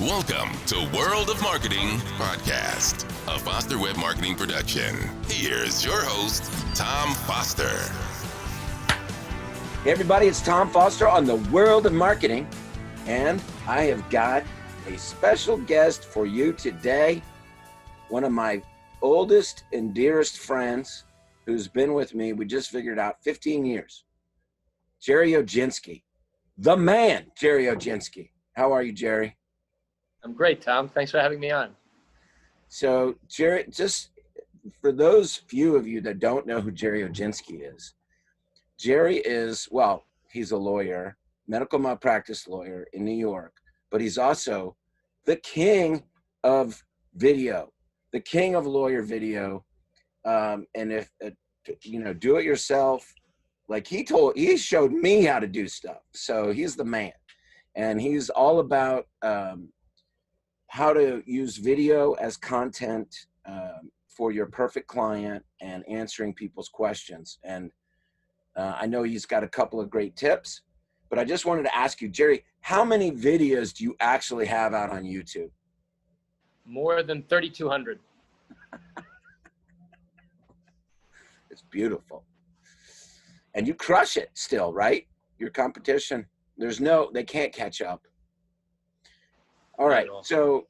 Welcome to World of Marketing Podcast, a Foster Web Marketing production. Here's your host, Tom Foster. Hey everybody, it's Tom Foster on the World of Marketing, and I have got a special guest for you today. One of my oldest and dearest friends who's been with me, we just figured out 15 years. Gerry Oginski, the man, Gerry Oginski. How are you, Gerry? I'm great, Tom. Thanks for having me on. So, Gerry, just for those few of you that don't know who Gerry Oginski is, Gerry is, well, he's a lawyer, medical malpractice lawyer in New York, but he's also the king of video, the king of lawyer video. And if, do it yourself, like he showed me how to do stuff. So he's the man, and he's all about how to use video as content for your perfect client and answering people's questions. And I know he's got a couple of great tips, but I just wanted to ask you, Gerry, how many videos do you actually have out on YouTube? More than 3,200. It's beautiful. And you crush it still, right? Your competition, they can't catch up. All right, so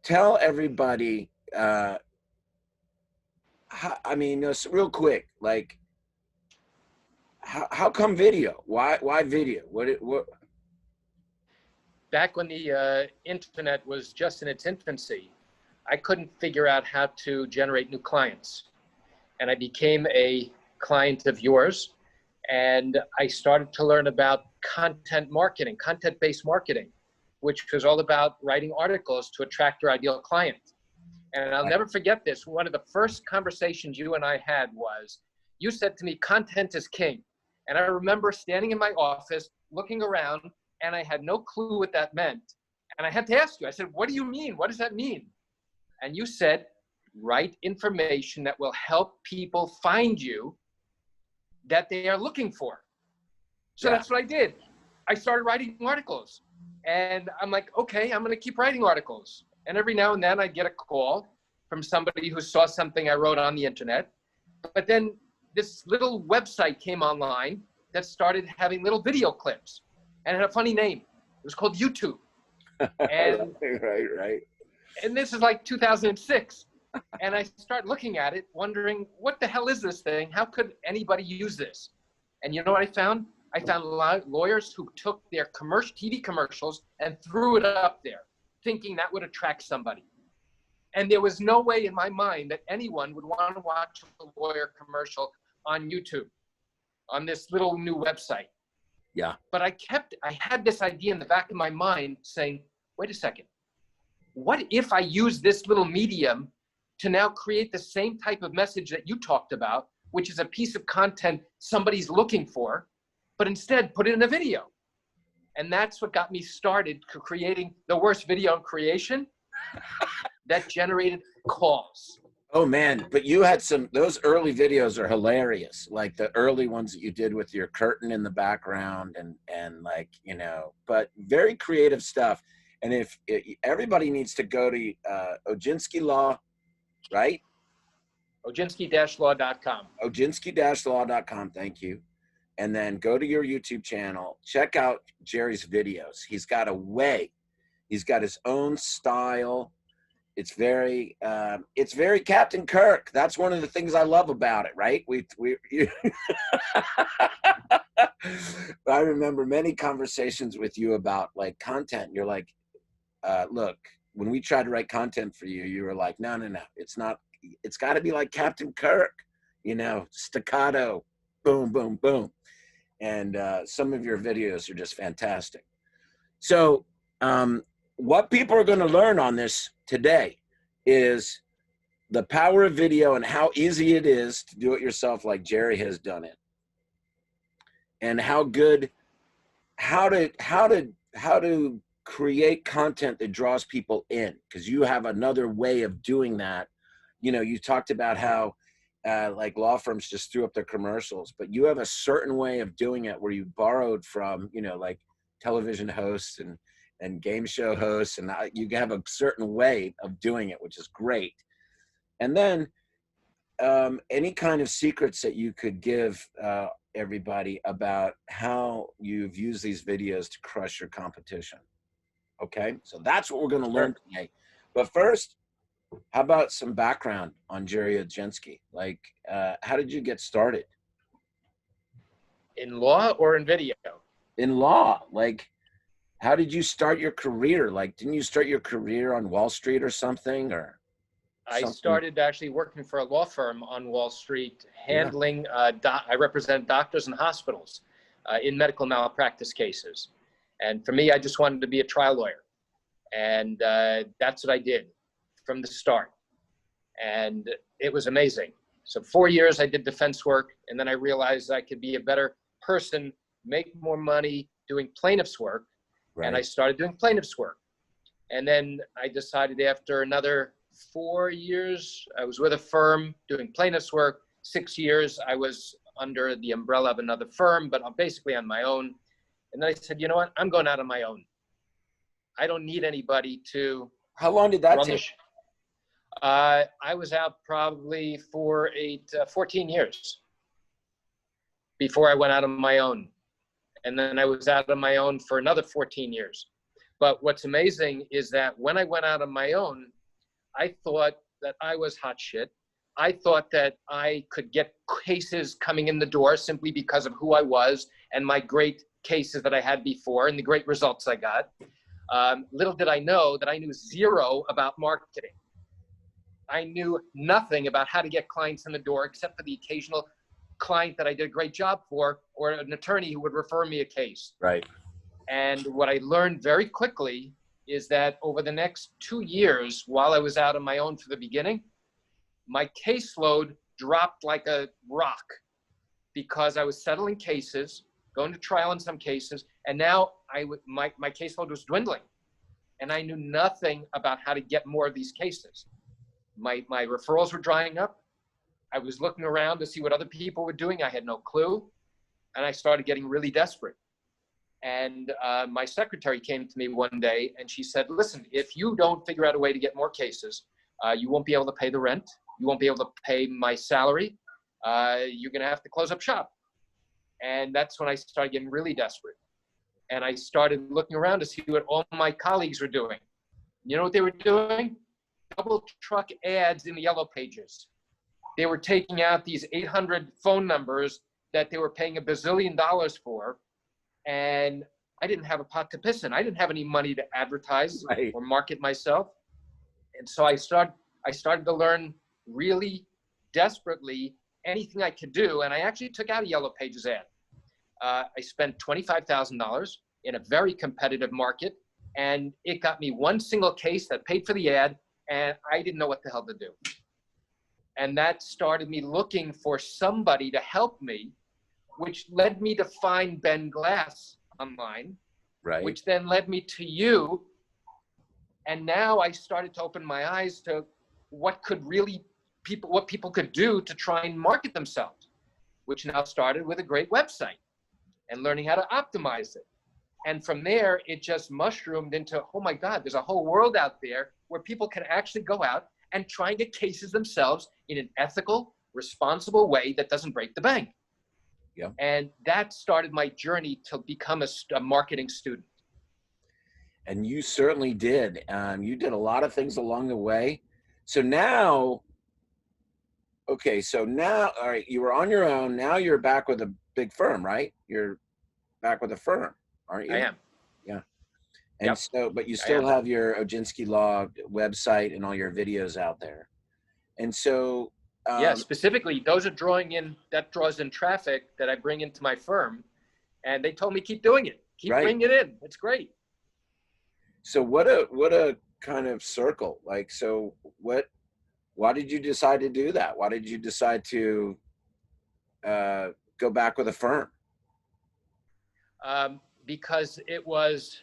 tell everybody, real quick, like, how come video? Why video? What? Back when the internet was just in its infancy, I couldn't figure out how to generate new clients. And I became a client of yours, and I started to learn about content marketing, content-based marketing, which was all about writing articles to attract your ideal client. And I'll never forget this. One of the first conversations you and I had was, you said to me, content is king. And I remember standing in my office, looking around, and I had no clue what that meant. And I had to ask you, I said, what do you mean? What does that mean? And you said, write information that will help people find you that they are looking for. So That's what I did. I started writing articles. And I'm like, okay, I'm going to keep writing articles. And every now and then I get a call from somebody who saw something I wrote on the internet. But then this little website came online that started having little video clips, and it had a funny name. It was called YouTube. And, right. And this is like 2006. And I start looking at it, wondering, what the hell is this thing? How could anybody use this? And you know what I found? I found lawyers who took their TV commercials and threw it up there, thinking that would attract somebody. And there was no way in my mind that anyone would want to watch a lawyer commercial on YouTube, on this little new website. Yeah. But I had this idea in the back of my mind saying, wait a second, what if I use this little medium to now create the same type of message that you talked about, which is a piece of content somebody's looking for, but instead put it in a video? And that's what got me started creating the worst video in creation that generated calls. Oh man, but you had those early videos are hilarious. Like the early ones that you did with your curtain in the background and like, but very creative stuff. And if everybody needs to go to Oginski Law, right? Oginski-law.com. Oginski-law.com. Thank you. And then go to your YouTube channel, check out Gerry's videos. He's got a way. He's got his own style. It's very Captain Kirk. That's one of the things I love about it, right? I remember many conversations with you about like content. You're like, look, when we tried to write content for you, you were like, no, it's not. It's got to be like Captain Kirk, staccato, boom, boom, boom. And some of your videos are just fantastic. So what people are going to learn on this today is the power of video and how easy it is to do it yourself like Gerry has done it. And how to create content that draws people in, because you have another way of doing that. You talked about how like law firms just threw up their commercials, but you have a certain way of doing it where you borrowed from, like television hosts and game show hosts, and you have a certain way of doing it, which is great. And then any kind of secrets that you could give everybody about how you've used these videos to crush your competition. Okay, so that's what we're going to learn today. But first, how about some background on Gerry Oginski? Like, how did you get started? In law or in video? In law. Like, how did you start your career? Like, didn't you start your career on Wall Street or something? Or I started actually working for a law firm on Wall Street, handling, I represent doctors and hospitals in medical malpractice cases. And for me, I just wanted to be a trial lawyer. And that's what I did from the start. And it was amazing. So 4 years I did defense work, and then I realized I could be a better person, make more money doing plaintiff's work. Right. And I started doing plaintiff's work. And then I decided after another 4 years, I was with a firm doing plaintiff's work. 6 years, I was under the umbrella of another firm, but I'm basically on my own. And then I said, you know what? I'm going out on my own. I don't need anybody to. How long did that take? I was out probably for 14 years before I went out on my own. And then I was out on my own for another 14 years. But what's amazing is that when I went out on my own, I thought that I was hot shit. I thought that I could get cases coming in the door simply because of who I was and my great cases that I had before and the great results I got. Little did I know that I knew zero about marketing. I knew nothing about how to get clients in the door except for the occasional client that I did a great job for, or an attorney who would refer me a case. Right. And what I learned very quickly is that over the next 2 years, while I was out on my own for the beginning, my caseload dropped like a rock because I was settling cases, going to trial in some cases, and now my caseload was dwindling. And I knew nothing about how to get more of these cases. My referrals were drying up. I was looking around to see what other people were doing. I had no clue. And I started getting really desperate. And my secretary came to me one day and she said, listen, if you don't figure out a way to get more cases, you won't be able to pay the rent. You won't be able to pay my salary. You're going to have to close up shop. And that's when I started getting really desperate. And I started looking around to see what all my colleagues were doing. You know what they were doing? Double truck ads in the yellow pages. They were taking out these 800 phone numbers that they were paying $1 bazillion for. And I didn't have a pot to piss in. I didn't have any money to advertise or market myself. And so I started to learn really desperately anything I could do. And I actually took out a yellow pages ad. I spent $25,000 in a very competitive market, and it got me one single case that paid for the ad, and I didn't know what the hell to do. And that started me looking for somebody to help me, which led me to find Ben Glass online, which then led me to you. And now I started to open my eyes to what people could do to try and market themselves, which now started with a great website and learning how to optimize it. And from there, it just mushroomed into, oh my God, there's a whole world out there where people can actually go out and try and get cases themselves in an ethical, responsible way that doesn't break the bank. Yeah. And that started my journey to become a marketing student. And you certainly did. You did a lot of things along the way. So now, okay, so now, all right, you were on your own. Now you're back with a big firm, right? You're back with a firm, aren't you? I am. Yeah. And so, but you still have your Oginski Law website and all your videos out there. And so, yeah, specifically, those are that draws in traffic that I bring into my firm. And they told me, keep doing it. Keep bringing it in. It's great. So what a kind of circle. Like, so why did you decide to do that? Why did you decide to go back with a firm? Because it was,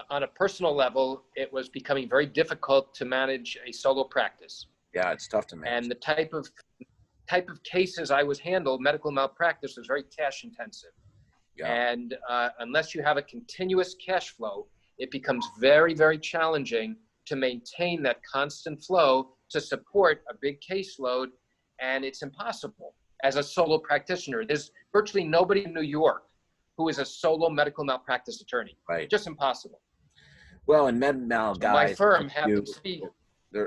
on a personal level, it was becoming very difficult to manage a solo practice. Yeah, it's tough to manage. And the type of cases I was handled, medical malpractice, was very cash intensive. Yeah. And unless you have a continuous cash flow, it becomes very, very challenging to maintain that constant flow to support a big caseload, and it's impossible as a solo practitioner. There's virtually nobody in New York who is a solo medical malpractice attorney. Right. Just impossible. Well, and med mal guys, my firm like happens you, to be.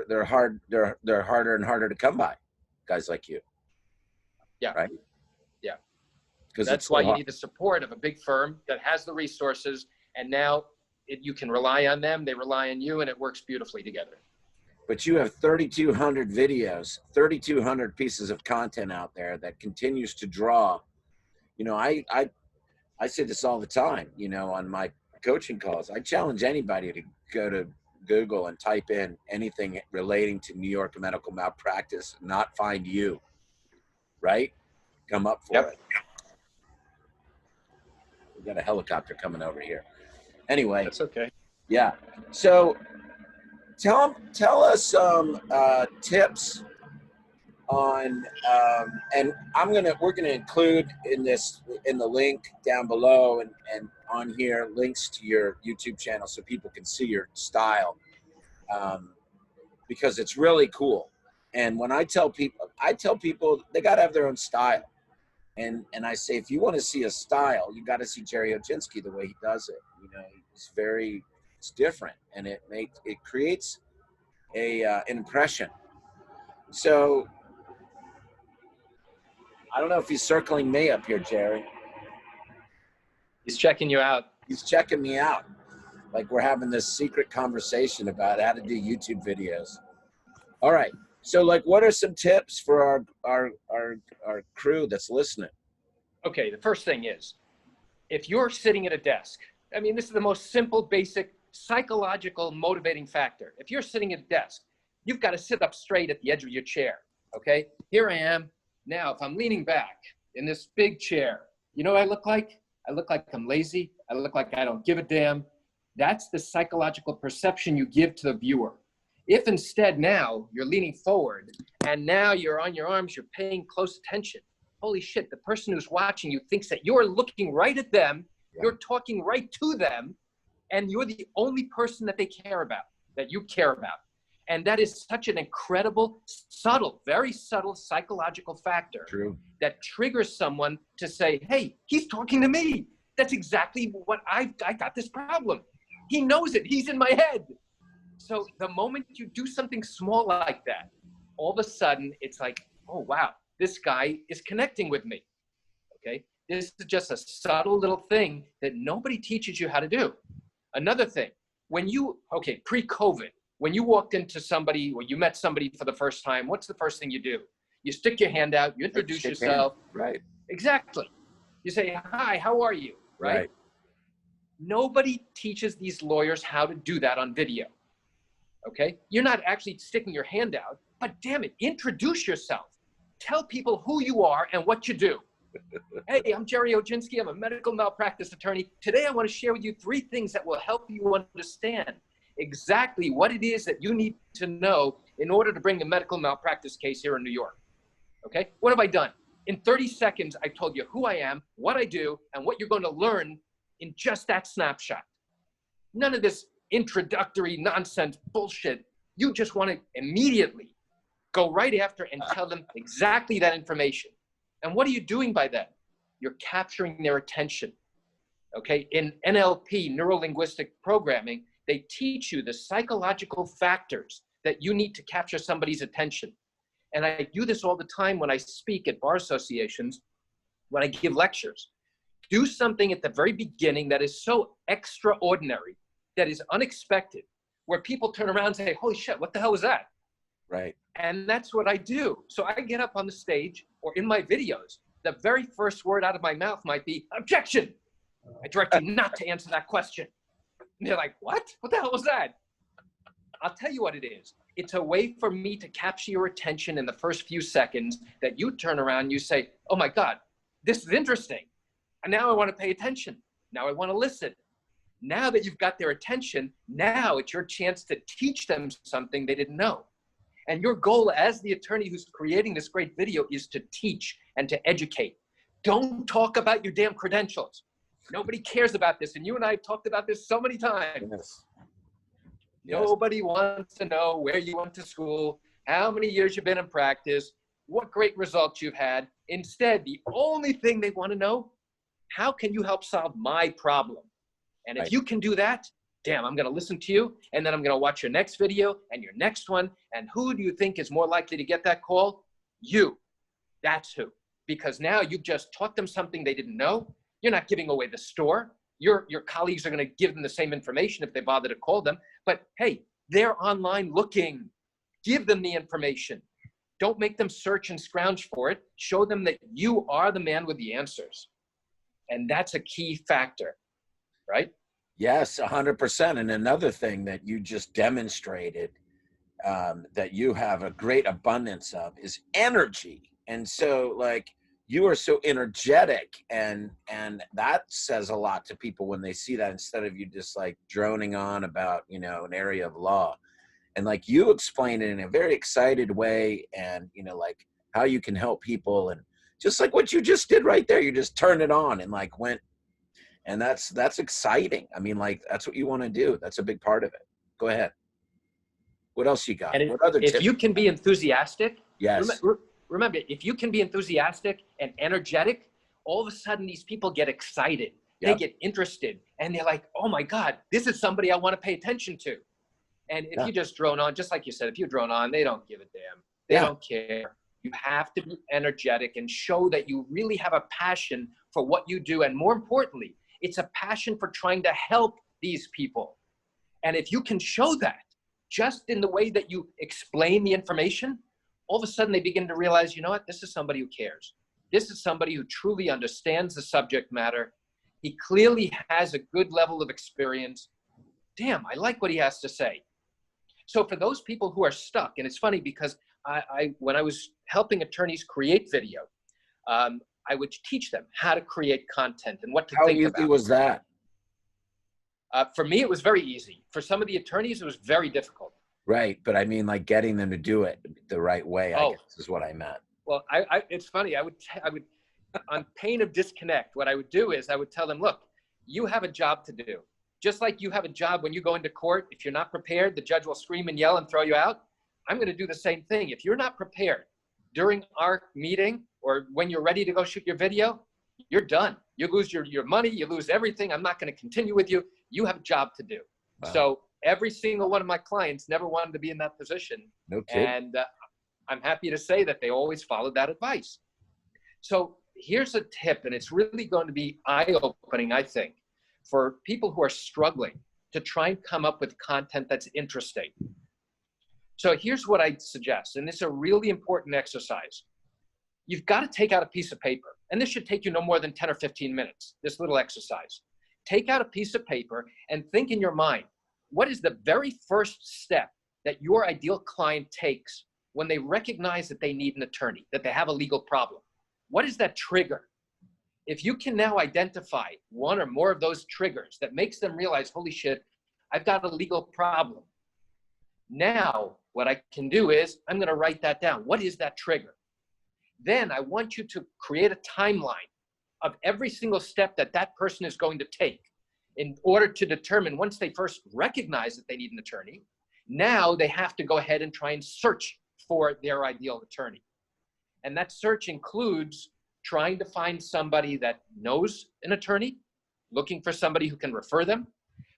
they're harder and harder to come by. Guys like you. Yeah. Right. Yeah. Because that's why you need the support of a big firm that has the resources, and now you can rely on them. They rely on you, and it works beautifully together. But you have 3,200 videos, 3,200 pieces of content out there that continues to draw. You know, I say this all the time, you know, on my coaching calls. I challenge anybody to go to Google and type in anything relating to New York medical malpractice, not find you, right? Come up for it. We've got a helicopter coming over here. Anyway. That's okay. Yeah. So tell us some tips on, and we're gonna include in the link down below and on here links to your YouTube channel so people can see your style, because it's really cool. And when I tell people they gotta have their own style. And I say, if you want to see a style, you got to see Gerry Oginski the way he does it. You know, it's different, and it creates an impression. So I don't know if he's circling me up here, Gerry. He's checking you out. He's checking me out. Like we're having this secret conversation about how to do YouTube videos. All right. So like, what are some tips for our crew that's listening? Okay. The first thing is, if you're sitting at a desk, I mean, this is the most simple, basic psychological motivating factor. If you're sitting at a desk, you've got to sit up straight at the edge of your chair. Okay. Here I am. Now, if I'm leaning back in this big chair, you know what I look like? I look like I'm lazy. I look like I don't give a damn. That's the psychological perception you give to the viewer. If instead now you're leaning forward and now you're on your arms, you're paying close attention. Holy shit, the person who's watching you thinks that you're looking right at them, you're talking right to them, and you're the only person that they care about, that you care about. And that is such an incredible, subtle, very subtle psychological factor. True. That triggers someone to say, hey, he's talking to me. That's exactly what I got this problem. He knows it. He's in my head. So the moment you do something small like that, all of a sudden it's like, oh, wow, this guy is connecting with me. Okay. This is just a subtle little thing that nobody teaches you how to do. Another thing, pre-COVID, when you walked into somebody or you met somebody for the first time, what's the first thing you do? You stick your hand out, you introduce yourself. Right. Exactly. You say, hi, how are you? Right. Nobody teaches these lawyers how to do that on video. Okay. You're not actually sticking your hand out, but damn it, introduce yourself. Tell people who you are and what you do. Hey, I'm Gerry Oginski. I'm a medical malpractice attorney. Today, I want to share with you 3 things that will help you understand exactly what it is that you need to know in order to bring a medical malpractice case here in New York. Okay? What have I done? In 30 seconds, I told you who I am, what I do, and what you're going to learn in just that snapshot. None of this introductory nonsense bullshit. You just want to immediately go right after and tell them exactly that information. And what are you doing by that? You're capturing their attention. Okay? In NLP, neuro-linguistic programming, they teach you the psychological factors that you need to capture somebody's attention. And I do this all the time when I speak at bar associations, when I give lectures. Do something at the very beginning that is so extraordinary, that is unexpected, where people turn around and say, holy shit, what the hell was that? Right. And that's what I do. So I get up on the stage or in my videos, the very first word out of my mouth might be, objection. I direct you not to answer that question. And they're like, what? What the hell was that? I'll tell you what it is. It's a way for me to capture your attention in the first few seconds that you turn around and you say, oh my God, this is interesting. And now I want to pay attention. Now I want to listen. Now that you've got their attention, now it's your chance to teach them something they didn't know. And your goal as the attorney who's creating this great video is to teach and to educate. Don't talk about your damn credentials. Nobody cares about this. And you and I have talked about this so many times. Yes. Nobody wants to know where you went to school, how many years you've been in practice, what great results you've had. Instead, the only thing they want to know, how can you help solve my problem? And if you can do that, damn, I'm going to listen to you. And then I'm going to watch your next video and your next one. And who do you think is more likely to get that call? You. That's who. Because now you've just taught them something they didn't know. You're not giving away the store. Your colleagues are going to give them the same information if they bother to call them. But hey, they're online looking. Give them the information. Don't make them search and scrounge for it. Show them that you are the man with the answers. And that's a key factor, right? Yes, 100%. And another thing that you just demonstrated that you have a great abundance of is energy. And so like you are so energetic, and that says a lot to people when they see that, instead of you just like droning on about, you know, an area of law. And like you explain it in a very excited way, and, you know, like how you can help people, and just like what you just did right there, you just turned it on and like went, and that's exciting. I mean, like that's what you want to do. That's a big part of it. Go ahead. What else you got? And what other if tips? you can be enthusiastic, Yes. Remember, if you can be enthusiastic and energetic, all of a sudden these people get excited. They get interested, and they're like, oh my God, this is somebody I want to pay attention to. And if you just drone on, just like you said, if you drone on, they don't give a damn. They don't care. You have to be energetic and show that you really have a passion for what you do. And more importantly, it's a passion for trying to help these people. And if you can show that just in the way that you explain the information, all of a sudden they begin to realize, you know what, this is somebody who cares. This is somebody who truly understands the subject matter. He clearly has a good level of experience. Damn, I like what he has to say. So for those people who are stuck, and it's funny because when I was helping attorneys create video, I would teach them how to create content and what to think about. How easy was that? For me, it was very easy. For some of the attorneys, it was very difficult. Right, but I mean, like getting them to do it the right way, I guess is what I meant. Well, it's funny. I would, on pain of disconnect, what I would do is I would tell them, look, you have a job to do. Just like you have a job when you go into court. If you're not prepared, the judge will scream and yell and throw you out. I'm going to do the same thing. If you're not prepared during our meeting or when you're ready to go shoot your video, you're done. You lose your money. You lose everything. I'm not going to continue with you. You have a job to do. Wow. So every single one of my clients never wanted to be in that position. No kidding. And I'm happy to say that they always followed that advice. So here's a tip, and it's really going to be eye-opening, I think, for people who are struggling to try and come up with content that's interesting. So here's what I suggest, and it's a really important exercise. You've got to take out a piece of paper, and this should take you no more than 10 or 15 minutes, this little exercise. Take out a piece of paper and think in your mind, what is the very first step that your ideal client takes when they recognize that they need an attorney, that they have a legal problem? What is that trigger? If you can now identify one or more of those triggers that makes them realize, holy shit, I've got a legal problem. Now, what I can do is I'm going to write that down. What is that trigger? Then I want you to create a timeline of every single step that that person is going to take in order to determine, once they first recognize that they need an attorney, now they have to go ahead and try and search for their ideal attorney. And that search includes trying to find somebody that knows an attorney, looking for somebody who can refer them.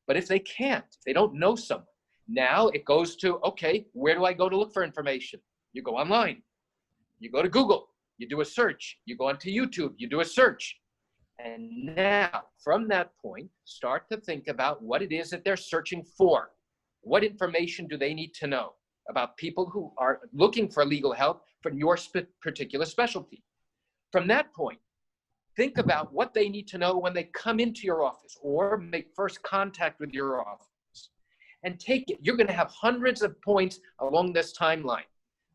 But if they can't, if they don't know someone, now it goes to, okay, where do I go to look for information? You go online, you go to Google, you do a search, you go onto YouTube, you do a search. And now from that point, start to think about what it is that they're searching for. What information do they need to know about people who are looking for legal help from your particular specialty? From that point, think about what they need to know when they come into your office or make first contact with your office. And take it. You're going to have hundreds of points along this timeline,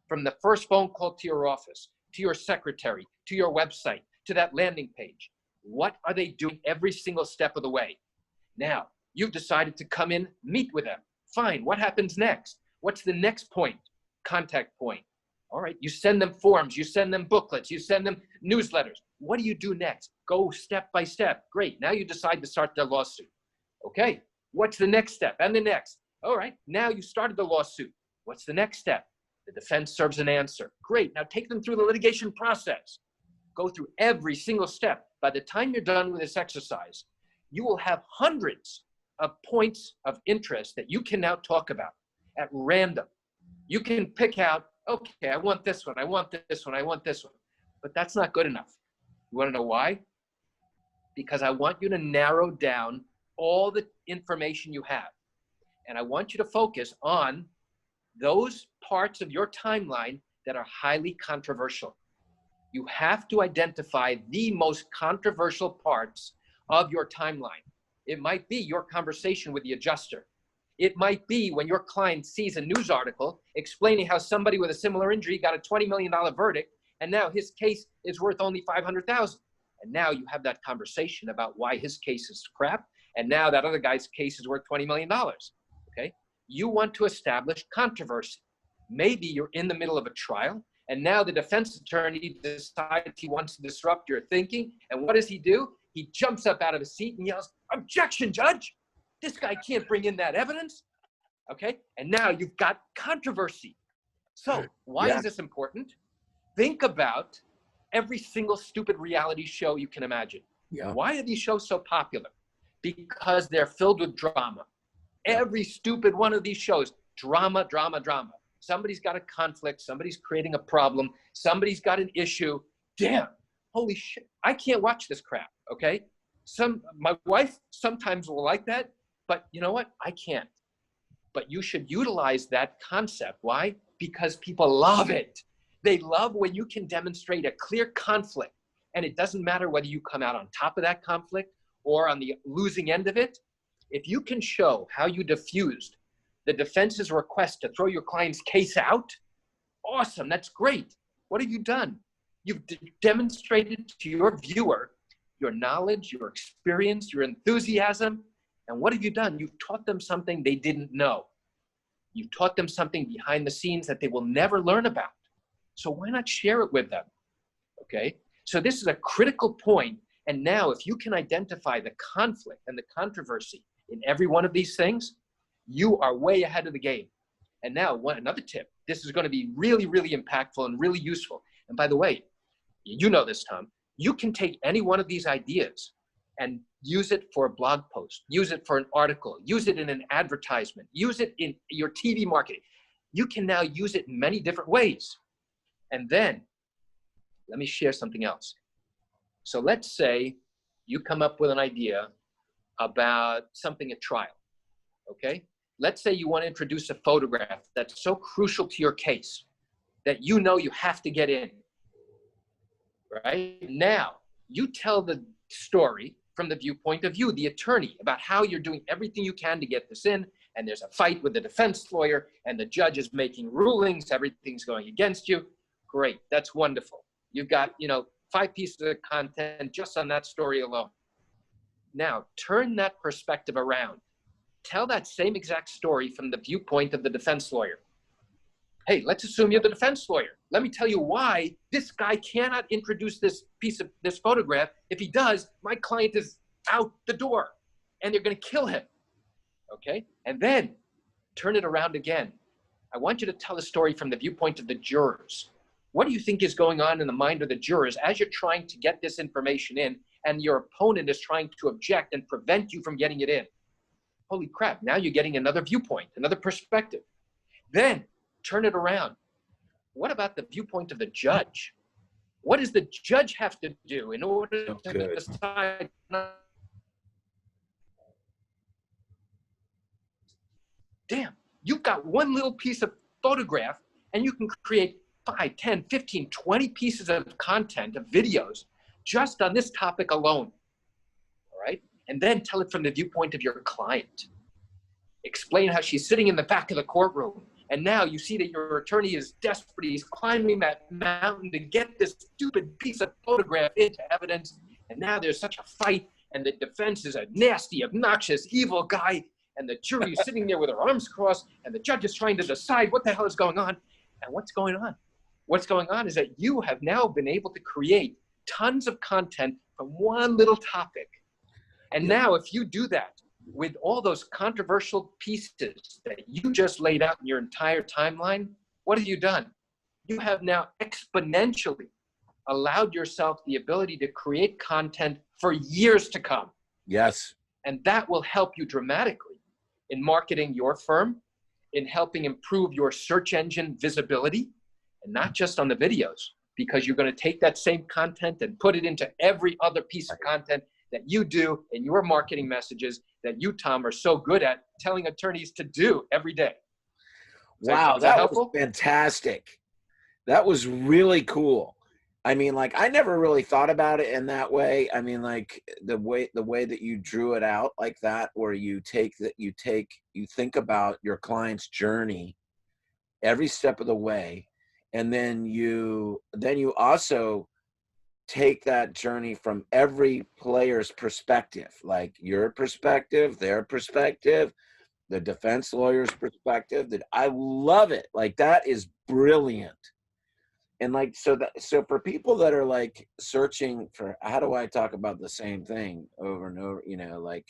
from the first phone call to your office, to your secretary, to your website, to that landing page. What are they doing every single step of the way? Now, you've decided to come in, meet with them. Fine. What happens next? What's the next point? Contact point. All right. You send them forms. You send them booklets. You send them newsletters. what do you do next? Go step by step. Great. Now you decide to start the lawsuit. Okay. What's the next step? And the next. All right. Now you started the lawsuit. What's the next step? The defense serves an answer. Great. Now take them through the litigation process. Go through every single step. By the time you're done with this exercise, you will have hundreds of points of interest that you can now talk about at random. You can pick out, okay, I want this one, I want this one, I want this one. But that's not good enough. You want to know why? Because I want you to narrow down all the information you have. And I want you to focus on those parts of your timeline that are highly controversial. You have to identify the most controversial parts of your timeline. It might be your conversation with the adjuster. It might be when your client sees a news article explaining how somebody with a similar injury got a $20 million verdict, and now his case is worth only $500,000. And now you have that conversation about why his case is crap, and now that other guy's case is worth $20 million, okay? You want to establish controversy. Maybe you're in the middle of a trial, and now the defense attorney decides he wants to disrupt your thinking, and what does he do? He jumps up out of his seat and yells, "Objection, judge! This guy can't bring in that evidence," okay? And now you've got controversy. So why is this important? Think about every single stupid reality show you can imagine. Why are these shows so popular? Because they're filled with drama. Every stupid one of these shows, drama, drama, drama. Somebody's got a conflict, somebody's creating a problem, somebody's got an issue. Damn, holy shit, I can't watch this crap, okay? My wife sometimes will like that, but you know what? I can't. But you should utilize that concept. Why? Because people love it. They love when you can demonstrate a clear conflict. And it doesn't matter whether you come out on top of that conflict or on the losing end of it. If you can show how you diffused the defense's request to throw your client's case out, awesome, that's great. What have you done? You've demonstrated to your viewer your knowledge, your experience, your enthusiasm. And what have you done? You've taught them something they didn't know. You've taught them something behind the scenes that they will never learn about. So why not share it with them? Okay? So this is a critical point. And now if you can identify the conflict and the controversy in every one of these things, you are way ahead of the game. And now another tip. This is going to be really, really impactful and really useful. And by the way, you know this, Tom. You can take any one of these ideas and use it for a blog post, use it for an article, use it in an advertisement, use it in your TV marketing. You can now use it in many different ways. And then let me share something else. So let's say you come up with an idea about something at trial, okay? Let's say you want to introduce a photograph that's so crucial to your case that you know you have to get in, right? Now, you tell the story from the viewpoint of you, the attorney, about how you're doing everything you can to get this in, and there's a fight with the defense lawyer, and the judge is making rulings, everything's going against you. Great, that's wonderful. You've got, 5 pieces of content just on that story alone. Now, turn that perspective around. Tell that same exact story from the viewpoint of the defense lawyer. Hey, let's assume you're the defense lawyer. Let me tell you why this guy cannot introduce this photograph. If he does, my client is out the door and they're going to kill him. Okay? And then turn it around again. I want you to tell the story from the viewpoint of the jurors. What do you think is going on in the mind of the jurors as you're trying to get this information in and your opponent is trying to object and prevent you from getting it in? Holy crap, now you're getting another viewpoint, another perspective. Then turn it around. What about the viewpoint of the judge? What does the judge have to do in order to decide? Damn, you've got one little piece of photograph and you can create 5, 10, 15, 20 pieces of content, of videos, just on this topic alone, all right? And then tell it from the viewpoint of your client. Explain how she's sitting in the back of the courtroom, and now you see that your attorney is desperate. He's climbing that mountain to get this stupid piece of photograph into evidence, and now there's such a fight, and the defense is a nasty, obnoxious, evil guy, and the jury is sitting there with their arms crossed, and the judge is trying to decide what the hell is going on. And what's going on? What's going on is that you have now been able to create tons of content from one little topic. And now if you do that with all those controversial pieces that you just laid out in your entire timeline, what have you done? You have now exponentially allowed yourself the ability to create content for years to come. Yes. And that will help you dramatically in marketing your firm, in helping improve your search engine visibility, and not just on the videos, because you're going to take that same content and put it into every other piece of content that you do in your marketing messages that you, Tom, are so good at telling attorneys to do every day. Wow, is that that helpful? was fantastic. That was really cool. I mean, like, I never really thought about it in that way. I mean, like, the way that you drew it out like that, where you think about your client's journey every step of the way, and then you also take that journey from every player's perspective, like your perspective, their perspective, the defense lawyer's perspective. That I love it. Like, that is brilliant. And like, so for people that are like searching for, how do I talk about the same thing over and over, like,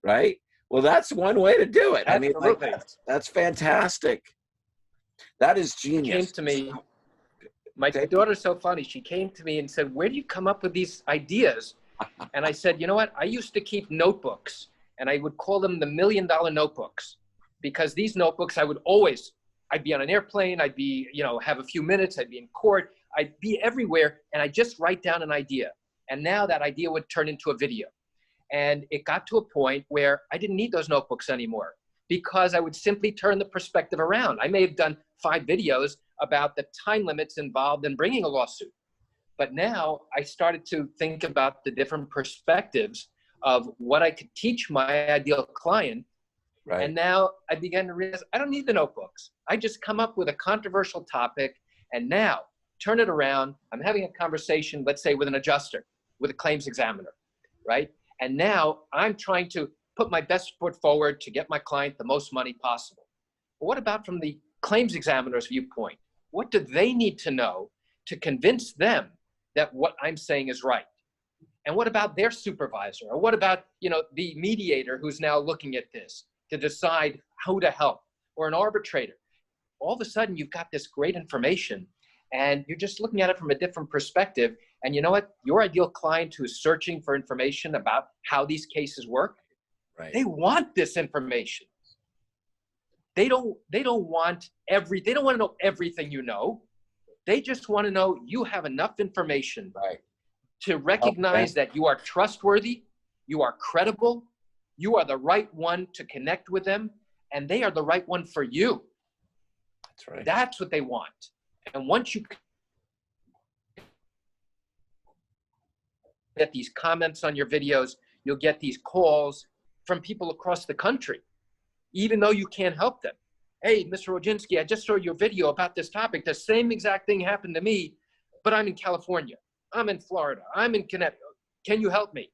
right? Well, that's one way to do it. Absolutely. I mean, like, that's fantastic. That is genius. Came to me, my daughter's so funny. She came to me and said, where do you come up with these ideas? And I said, you know what? I used to keep notebooks, and I would call them the $1 million notebooks, because these notebooks I'd be on an airplane, I'd be, have a few minutes, I'd be in court, I'd be everywhere, and I'd just write down an idea. And now that idea would turn into a video. And it got to a point where I didn't need those notebooks anymore, because I would simply turn the perspective around. I may have done 5 videos about the time limits involved in bringing a lawsuit. But now I started to think about the different perspectives of what I could teach my ideal client. Right. And now I began to realize I don't need the notebooks. I just come up with a controversial topic, and now turn it around. I'm having a conversation, let's say, with an adjuster, with a claims examiner, right? And now I'm trying to put my best foot forward to get my client the most money possible. But what about from the claims examiner's viewpoint? What do they need to know to convince them that what I'm saying is right? And what about their supervisor? Or what about, the mediator who's now looking at this to decide who to help, or an arbitrator? All of a sudden, you've got this great information, and you're just looking at it from a different perspective. And you know what? Your ideal client who's searching for information about how these cases work, right, they want this information. They don't want they don't want to know everything you know. They just want to know you have enough information, right, to recognize that you are trustworthy, you are credible, you are the right one to connect with them, and they are the right one for you. That's right. That's what they want. And once you get these comments on your videos, you'll get these calls from people across the country, even though you can't help them. Hey, Mr. Oginski, I just saw your video about this topic. The same exact thing happened to me, but I'm in California. I'm in Florida. I'm in Connecticut. Can you help me?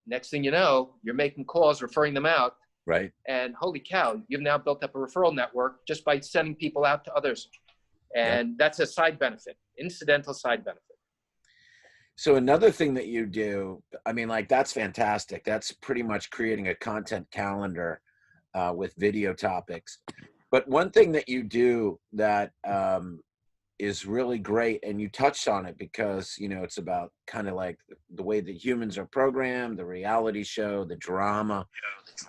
Next thing you know, you're making calls, referring them out. Right. And holy cow, you've now built up a referral network just by sending people out to others. And that's a side benefit, incidental side benefit. So another thing that you do, I mean, like, that's fantastic. That's pretty much creating a content calendar with video topics. But one thing that you do that is really great, and you touched on it because, it's about kind of like the way that humans are programmed, the reality show, the drama.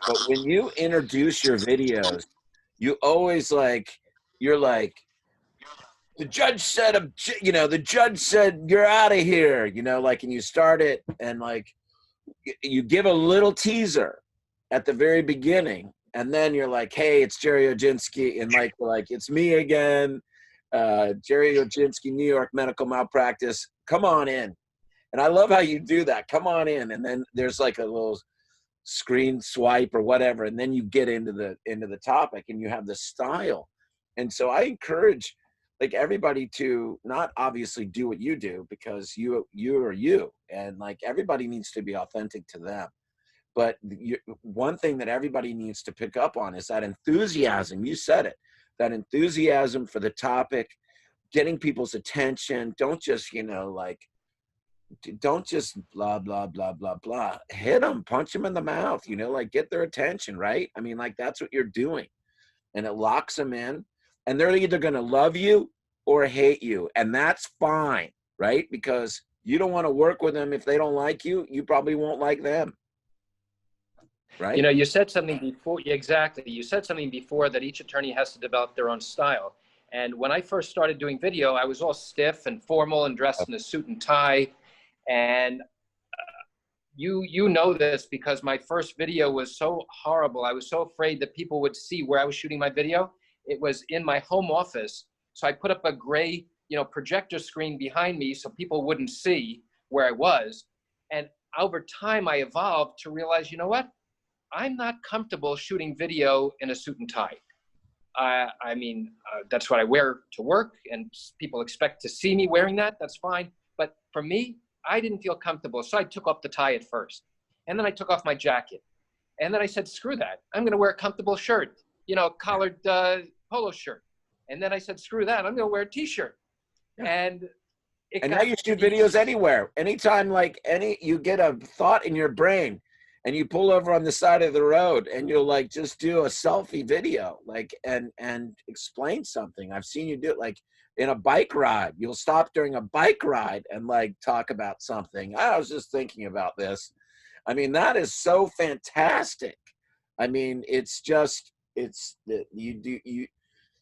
But when you introduce your videos, you always you're like, the judge said, the judge said, you're out of here, and you start it, and you give a little teaser at the very beginning, and then you're like, hey, it's Gerry Oginski, and it's me again, Gerry Oginski, New York medical malpractice, come on in. And I love how you do that, come on in, and then there's like a little screen swipe or whatever, and then you get into the topic, and you have the style. And so I encourage everybody to not obviously do what you do, because you are you, and everybody needs to be authentic to them. But one thing that everybody needs to pick up on is that enthusiasm. You said it, that enthusiasm for the topic, getting people's attention. Don't just, don't just blah, blah, blah, blah, blah. Hit them, punch them in the mouth, you know, like get their attention, right? I mean, like that's what you're doing. And it locks them in. And they're either going to love you or hate you. And that's fine, right? Because you don't want to work with them if they don't like you. You probably won't like them. Right? You know, you said something before. Exactly. You said something before that each attorney has to develop their own style. And when I first started doing video, I was all stiff and formal and dressed in a suit and tie. And you know this because my first video was so horrible. I was so afraid that people would see where I was shooting my video. It was in my home office. So I put up a gray, you know, projector screen behind me so people wouldn't see where I was. And over time, I evolved to realize, you know what? I'm not comfortable shooting video in a suit and tie. I mean, that's what I wear to work, and people expect to see me wearing that. That's fine. But for me, I didn't feel comfortable. So I took off the tie at first. And then I took off my jacket. And then I said, screw that. I'm going to wear a comfortable shirt, you know, collared polo shirt. And then I said, screw that. I'm going to wear a T-shirt. Yeah. And now you shoot videos anywhere. Anytime, like you get a thought in your brain and you pull over on the side of the road and you'll like just do a selfie video, like, and explain something. I've seen you do it like in a bike ride. You'll stop during a bike ride and like talk about something. I was just thinking about this. I mean, that is so fantastic. I mean, it's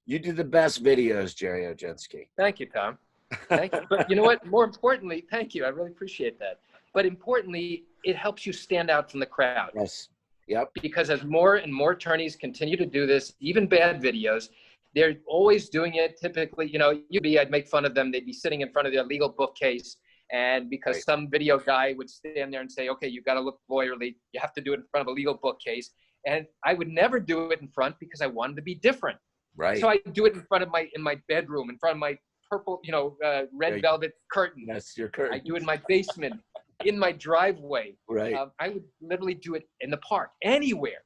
you do the best videos, Gerry Oginski. Thank you, Tom. Thank you. But you know what? More importantly, thank you. I really appreciate that. But importantly, it helps you stand out from the crowd. Yes. Yep. Because as more and more attorneys continue to do this, even bad videos, they're always doing it. Typically, you know, I'd make fun of them. They'd be sitting in front of their legal bookcase. And because some video guy would stand there and say, okay, you've got to look lawyerly. You have to do it in front of a legal bookcase. And I would never do it in front because I wanted to be different. Right. So I do it in front of in my bedroom, in front of my purple, you know, red velvet curtain. That's your curtain. I do it in my basement, in my driveway. Right. I would literally do it in the park, anywhere.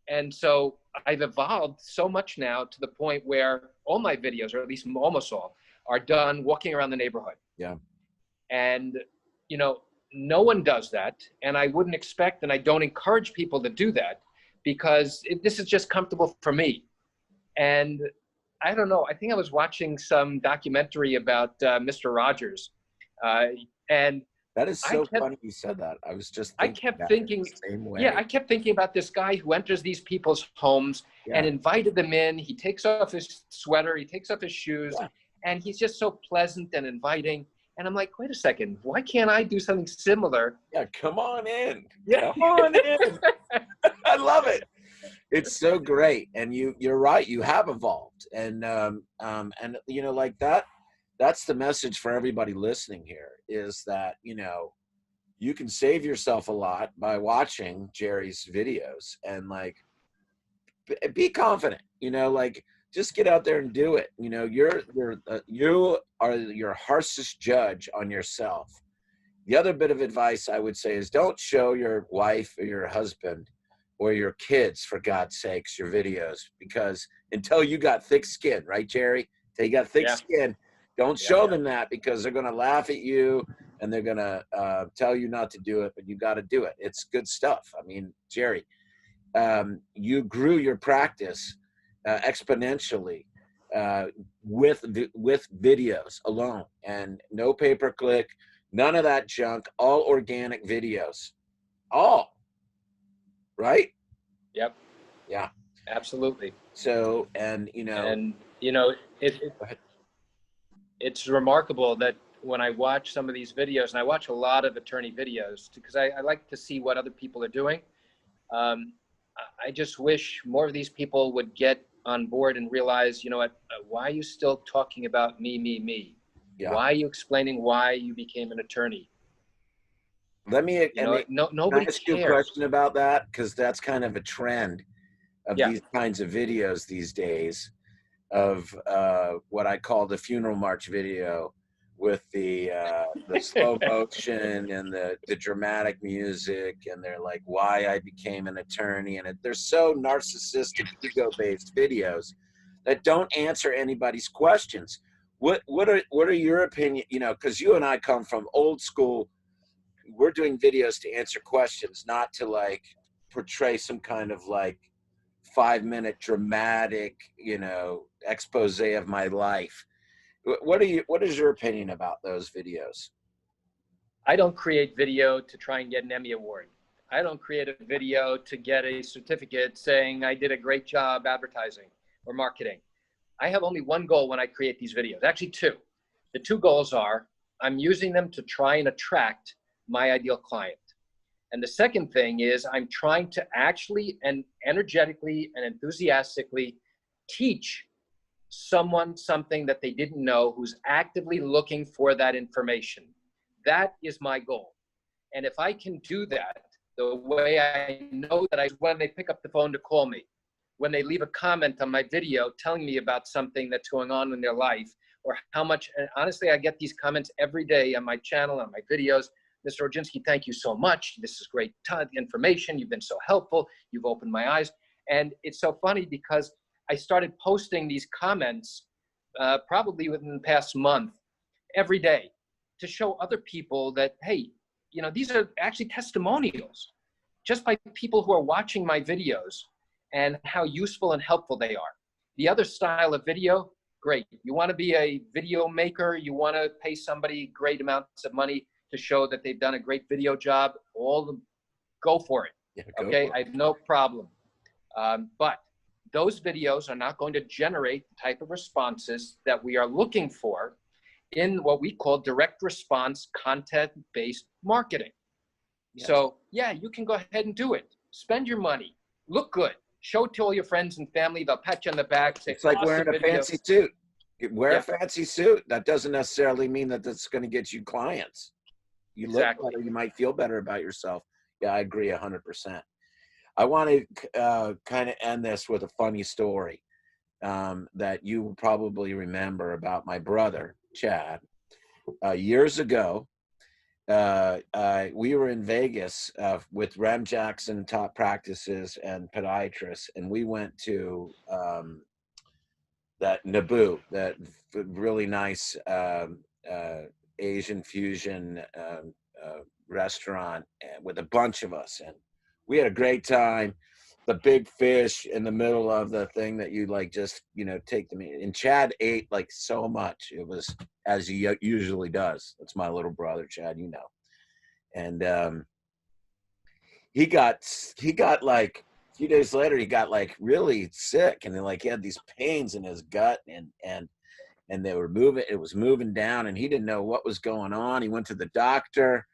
And so I've evolved so much now to the point where all my videos, or at least almost all, are done walking around the neighborhood. Yeah. And, you know, no one does that. And I wouldn't expect, and I don't encourage people to do that because this is just comfortable for me. And I don't know, I think I was watching some documentary about Mr. Rogers. And that is so funny you said that. I was just I kept thinking, I kept thinking about this guy who enters these people's homes and invited them in. He takes off his sweater, he takes off his shoes, and he's just so pleasant and inviting. And I'm like, wait a second, why can't I do something similar? Yeah, come on in. Yeah. Come on in. I love it. It's so great. And you're right, you have evolved. And you know, like that's the message for everybody listening here is that, you know, you can save yourself a lot by watching Gerry's videos and like be confident, you know, like just get out there and do it. You know, you are your harshest judge on yourself. The other bit of advice I would say is don't show your wife or your husband or your kids, for God's sakes, your videos, because until you got thick skin, right, Gerry? Until you got thick skin, don't show them that because they're going to laugh at you and they're going to tell you not to do it, but you got to do it. It's good stuff. I mean, Gerry, you grew your practice exponentially with videos alone and no pay-per-click, none of that junk, all organic videos, all. Right? Yep. Yeah. Absolutely. So, it's remarkable that when I watch some of these videos, and I watch a lot of attorney videos because I like to see what other people are doing. I just wish more of these people would get on board and realize, you know what, why are you still talking about me? Yeah. Why are you explaining why you became an attorney? Let me nobody ask you a question about that, because that's kind of a trend of these kinds of videos these days of what I call the funeral march video with the slow motion and the dramatic music, and they're like, why I became an attorney, and they're so narcissistic, ego-based videos that don't answer anybody's questions. What are your opinion? You know, because you and I come from old school we're doing videos to answer questions, not to like portray some kind of like 5-minute dramatic, you know, expose of my life. What is your opinion about those videos? I don't create video to try and get an Emmy Award. I don't create a video to get a certificate saying I did a great job advertising or marketing. I have only one goal when I create these videos, actually two. The two goals are I'm using them to try and attract my ideal client. And the second thing is I'm trying to actually and energetically and enthusiastically teach someone something that they didn't know who's actively looking for that information. That is my goal. And if I can do that, the way I know that when they pick up the phone to call me, when they leave a comment on my video telling me about something that's going on in their life, or how much, and honestly, I get these comments every day on my channel, on my videos. Mr. Oginski, thank you so much. This is great information. You've been so helpful. You've opened my eyes. And it's so funny because I started posting these comments probably within the past month, every day, to show other people that, hey, you know, these are actually testimonials just by people who are watching my videos and how useful and helpful they are. The other style of video, great. You want to be a video maker, you want to pay somebody great amounts of money to show that they've done a great video job, go for it. Yeah, okay, I have no problem. But those videos are not going to generate the type of responses that we are looking for in what we call direct response content-based marketing. Yes. So yeah, you can go ahead and do it. Spend your money, look good, show it to all your friends and family. They'll pat you on the back. Say, it's like wearing a fancy suit. Wear a fancy suit. That doesn't necessarily mean that that's going to get you clients. You look better, you might feel better about yourself. Yeah, I agree 100%. I want to kind of end this with a funny story that you will probably remember about my brother, Chad. Years ago, we were in Vegas with Rem Jackson top practices and podiatrists, and we went to that Naboo, that really nice Asian fusion restaurant with a bunch of us, and we had a great time. The big fish in the middle of the thing that you like just, you know, take them in. And Chad ate like so much. It was as he usually does. That's my little brother, Chad, you know. And he got like a few days later, he got like really sick, and then like he had these pains in his gut, and they were moving. It was moving down, and he didn't know what was going on. He went to the doctor.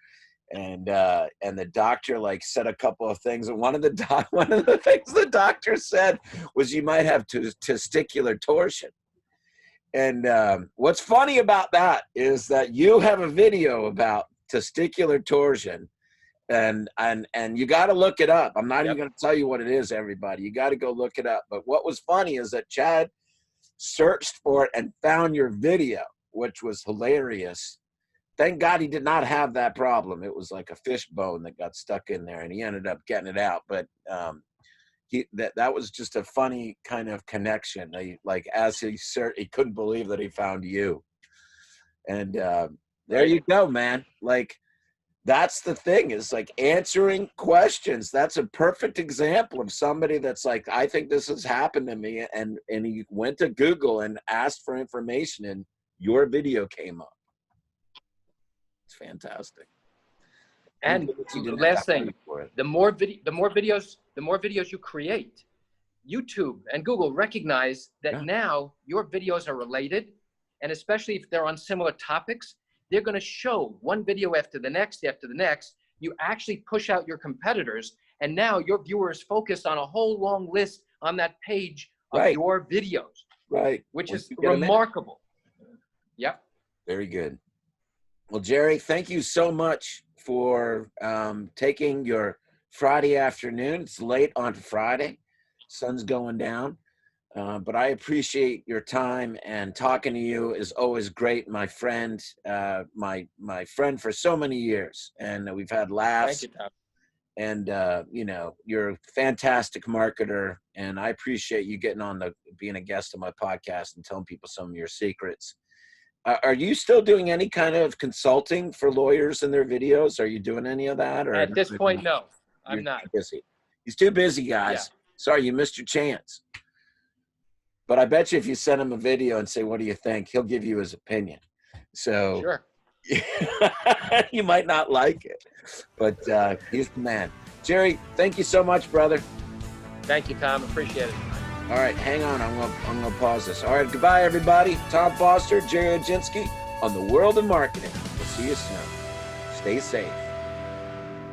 And the doctor like said a couple of things, and one of the things the doctor said was you might have testicular torsion. And what's funny about that is that you have a video about testicular torsion, and you got to look it up. I'm not even going to tell you what it is, everybody. You got to go look it up. But what was funny is that Chad searched for it and found your video, which was hilarious. Thank God he did not have that problem. It was like a fish bone that got stuck in there, and he ended up getting it out. But that was just a funny kind of connection. Like as he couldn't believe that he found you. And there you go, man. Like that's the thing, is like answering questions. That's a perfect example of somebody that's like, I think this has happened to me, and he went to Google and asked for information, and your video came up. Fantastic. And the last thing, the more videos you create, YouTube and Google recognize that now your videos are related, and especially if they're on similar topics, they're going to show one video after the next. You actually push out your competitors, and now your viewers focus on a whole long list on that page of your videos, which is remarkable. Yep. Very good. Well, Gerry, thank you so much for taking your Friday afternoon. It's late on Friday. Sun's going down. But I appreciate your time, and talking to you is always great. My friend, my friend for so many years, and we've had laughs. Thank you, Tom. And, you know, you're a fantastic marketer, and I appreciate you being a guest on my podcast and telling people some of your secrets. Are you still doing any kind of consulting for lawyers in their videos? Are you doing any of that? Or At this point, no, I'm not. Too busy. He's too busy, guys. Yeah. Sorry, you missed your chance. But I bet you if you send him a video and say, what do you think? He'll give you his opinion. So Sure. you might not like it, but he's the man. Gerry, thank you so much, brother. Thank you, Tom. Appreciate it. All right, hang on. I'm gonna pause this. All right, goodbye, everybody. Tom Foster, Gerry Oginski on the World of Marketing. We'll see you soon. Stay safe.